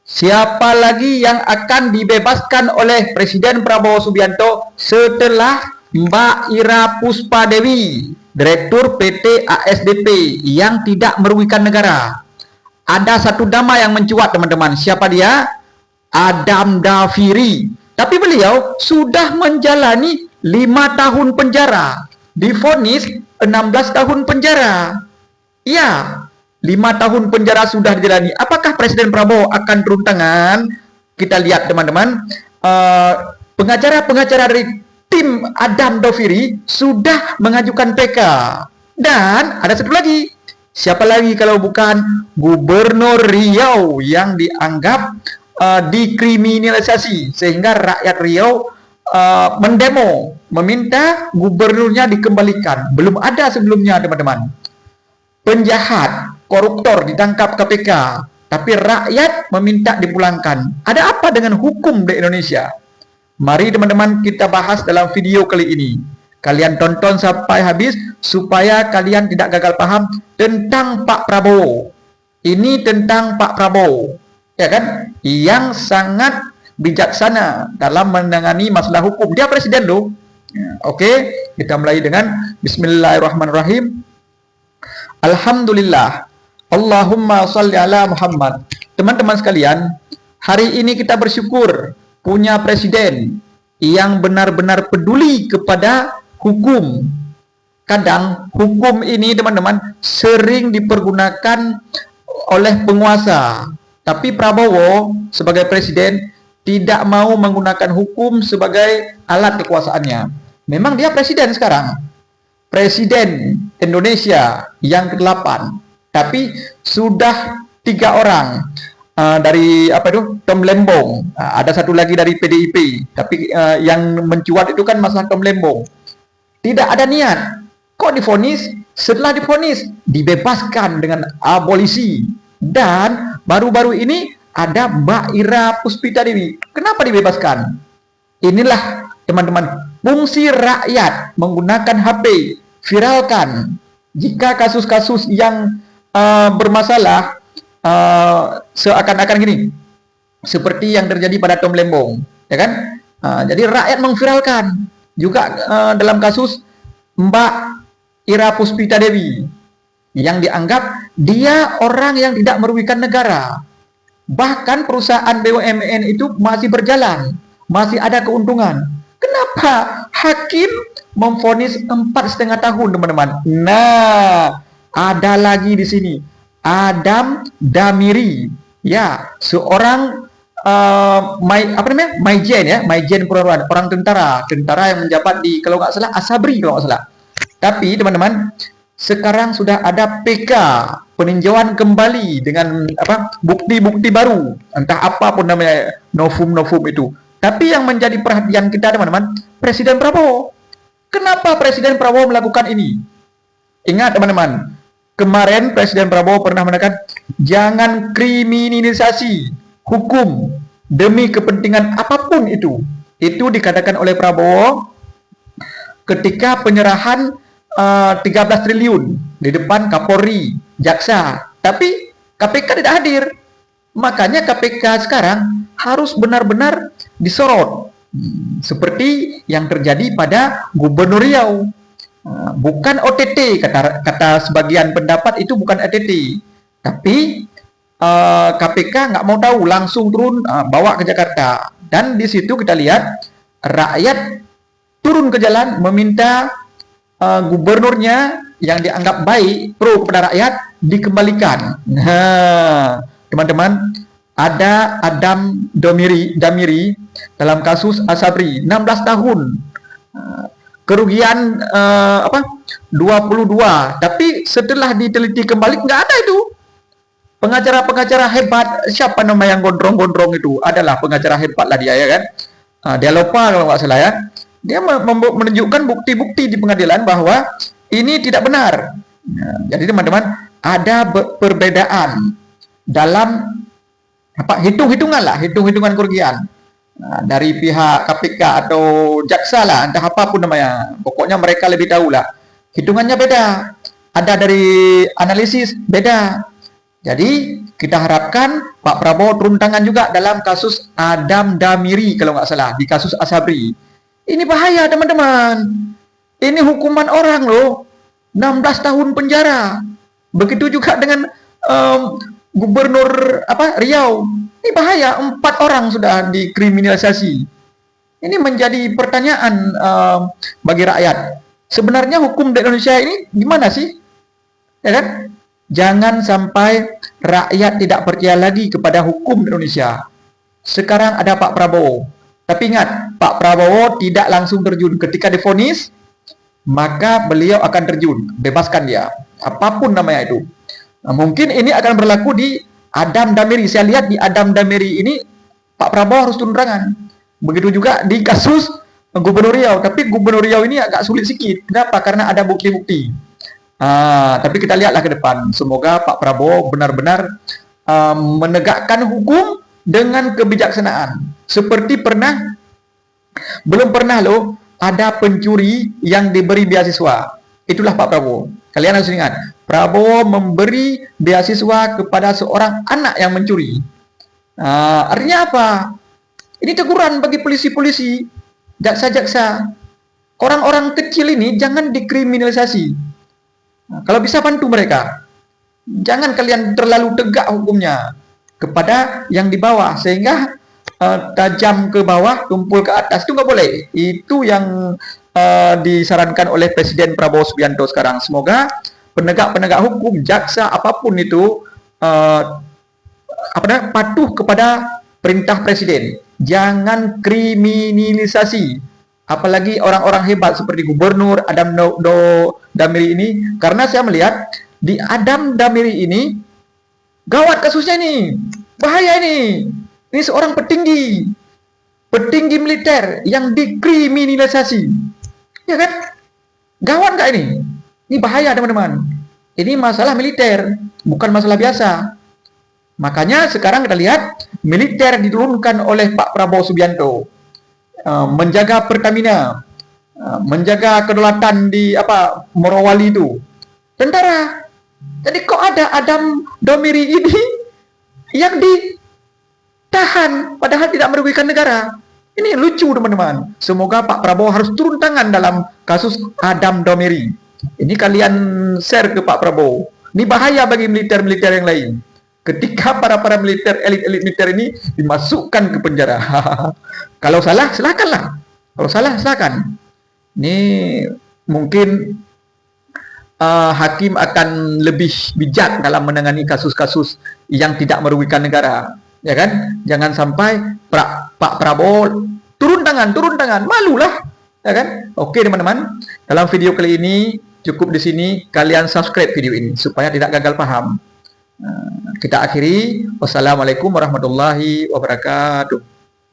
Siapa lagi yang akan dibebaskan oleh Presiden Prabowo Subianto setelah Mbak Ira Puspadewi, Direktur PT ASDP yang tidak merugikan negara? Ada satu nama yang mencuat, teman-teman. Siapa dia? Adam Dafiri. Tapi beliau sudah menjalani 5 tahun penjara, divonis 16 tahun penjara. Ya, 5 tahun penjara sudah dijalani. Apakah Presiden Prabowo akan turun tangan? Kita lihat, teman-teman. Pengacara-pengacara dari tim Adam Dafiri sudah mengajukan PK. Dan ada satu lagi. Siapa lagi kalau bukan Gubernur Riau yang dianggap dikriminalisasi, sehingga rakyat Riau mendemo meminta gubernurnya dikembalikan. Belum ada sebelumnya, teman-teman. Penjahat, koruptor ditangkap KPK, tapi rakyat meminta dipulangkan. Ada apa dengan hukum di Indonesia? Mari teman-teman kita bahas dalam video kali ini. Kalian tonton sampai habis supaya kalian tidak gagal paham tentang Pak Prabowo. Ini tentang Pak Prabowo, ya kan? Yang sangat bijaksana dalam menangani masalah hukum. Dia presiden loh. Oke, kita mulai dengan Bismillahirrahmanirrahim. Alhamdulillah. Allahumma salli ala Muhammad. Teman-teman sekalian, hari ini kita bersyukur punya presiden yang benar-benar peduli kepada hukum. Kadang hukum ini, teman-teman, sering dipergunakan oleh penguasa. Tapi Prabowo sebagai presiden tidak mau menggunakan hukum sebagai alat kekuasaannya. Memang dia presiden sekarang. Presiden Indonesia yang ke-8, tapi sudah 3 orang dari Tom Lembong, ada satu lagi dari PDIP, tapi yang mencuat itu kan masalah Tom Lembong. Tidak ada niat, kok divonis? Setelah divonis dibebaskan dengan abolisi. Dan baru-baru ini ada Mbak Ira Puspadewi. Kenapa dibebaskan? Inilah, teman-teman, fungsi rakyat menggunakan HP, viralkan. Jika kasus-kasus yang bermasalah seakan-akan gini, seperti yang terjadi pada Tom Lembong, ya kan? Jadi rakyat mengviralkan. Juga dalam kasus Mbak Ira Puspadewi yang dianggap dia orang yang tidak merugikan negara. Bahkan perusahaan BUMN itu masih berjalan, masih ada keuntungan. Kenapa hakim memvonis 4,5 tahun, teman-teman? Nah, ada lagi di sini Adam Damiri, ya, seorang Maijen, ya, Maijen Purnawirawan, orang tentara yang menjabat di, kalau nggak salah, Asabri kalau nggak salah. Tapi teman-teman, sekarang sudah ada PK, peninjauan kembali dengan bukti-bukti baru, entah apapun namanya, novum itu. Tapi yang menjadi perhatian kita, teman-teman, Presiden Prabowo. Kenapa Presiden Prabowo melakukan ini? Ingat, teman-teman, kemarin Presiden Prabowo pernah mengatakan jangan kriminalisasi hukum demi kepentingan apapun itu. Itu dikatakan oleh Prabowo ketika penyerahan 13 triliun di depan Kapolri, jaksa. Tapi KPK tidak hadir. Makanya KPK sekarang harus benar-benar disorot. Seperti yang terjadi pada Gubernur Riau. Bukan OTT, kata sebagian pendapat itu bukan OTT. Tapi KPK nggak mau tahu, langsung turun bawa ke Jakarta. Dan di situ kita lihat rakyat turun ke jalan meminta gubernurnya yang dianggap baik, pro kepada rakyat, dikembalikan. Nah, teman-teman, ada Adam Damiri dalam kasus Asabri 16 tahun. Kerugian 22, tapi setelah diteliti kembali nggak ada itu. Pengacara-pengacara hebat, siapa nama yang gondrong-gondrong itu? Adalah pengacara hebat lah dia, ya kan? Dia lupa kalau nggak salah, ya. Dia menunjukkan bukti-bukti di pengadilan bahwa ini tidak benar. Jadi teman-teman, ada perbedaan dalam hitung-hitungan kerugian. Dari pihak KPK atau jaksa lah, entah apapun namanya, pokoknya mereka lebih tahu lah. Hitungannya beda, ada dari analisis beda. Jadi kita harapkan Pak Prabowo turun tangan juga dalam kasus Adam Damiri kalau nggak salah, di kasus Asabri. Ini bahaya teman-teman. Ini hukuman orang loh, 16 tahun penjara. Begitu juga dengan Gubernur Riau. Ini bahaya, 4 orang sudah dikriminalisasi. Ini menjadi pertanyaan bagi rakyat. Sebenarnya hukum di Indonesia ini gimana sih? Ya kan? Jangan sampai rakyat tidak percaya lagi kepada hukum di Indonesia. Sekarang ada Pak Prabowo. Tapi ingat, Pak Prabowo tidak langsung terjun. Ketika divonis, maka beliau akan terjun. Bebaskan dia. Apapun namanya itu. Nah, mungkin ini akan berlaku di Adam Damiri. Saya lihat di Adam Damiri ini, Pak Prabowo harus turun tangan. Begitu juga di kasus Gubernur Riau. Tapi Gubernur Riau ini agak sulit sedikit. Kenapa? Karena ada bukti-bukti. Tapi kita lihatlah ke depan. Semoga Pak Prabowo benar-benar menegakkan hukum dengan kebijaksanaan. Seperti belum pernah loh ada pencuri yang diberi beasiswa. Itulah Pak Prabowo. Kalian harus ingat, Prabowo memberi beasiswa kepada seorang anak yang mencuri. Artinya apa? Ini teguran bagi polisi-polisi, jaksa-jaksa. Orang-orang kecil ini jangan dikriminalisasi. Kalau bisa bantu mereka. Jangan kalian terlalu tegak hukumnya kepada yang di bawah, sehingga tajam ke bawah, tumpul ke atas. Itu nggak boleh. Itu yang disarankan oleh Presiden Prabowo Subianto sekarang. Semoga penegak-penegak hukum, jaksa, apapun itu patuh kepada perintah Presiden. Jangan kriminalisasi. Apalagi orang-orang hebat seperti Gubernur Adam Damiri ini. Karena saya melihat di Adam Damiri ini gawat kasusnya ini. Bahaya ini. Ini seorang petinggi militer yang dikriminalisasi. Ya kan? Gawat nggak ini? Ini bahaya teman-teman. Ini masalah militer, bukan masalah biasa. Makanya sekarang kita lihat militer diturunkan oleh Pak Prabowo Subianto. Menjaga Pertamina, menjaga kedaulatan di Morowali itu, tentara. Jadi kok ada Adam Damiri ini yang ditahan padahal tidak merugikan negara? Ini lucu teman-teman. Semoga Pak Prabowo harus turun tangan dalam kasus Adam Damiri. Ini kalian share ke Pak Prabowo. Ini bahaya bagi militer-militer yang lain. Ketika para militer, elit militer ini dimasukkan ke penjara. Kalau salah, silakanlah. Kalau salah, silakan. Ini mungkin hakim akan lebih bijak dalam menangani kasus-kasus yang tidak merugikan negara. Ya kan? Jangan sampai Pak Prabowo turun tangan, malulah. Ya kan? Oke teman-teman, dalam video kali ini cukup di sini. Kalian subscribe video ini supaya tidak gagal paham. Kita akhiri. Wassalamualaikum warahmatullahi wabarakatuh.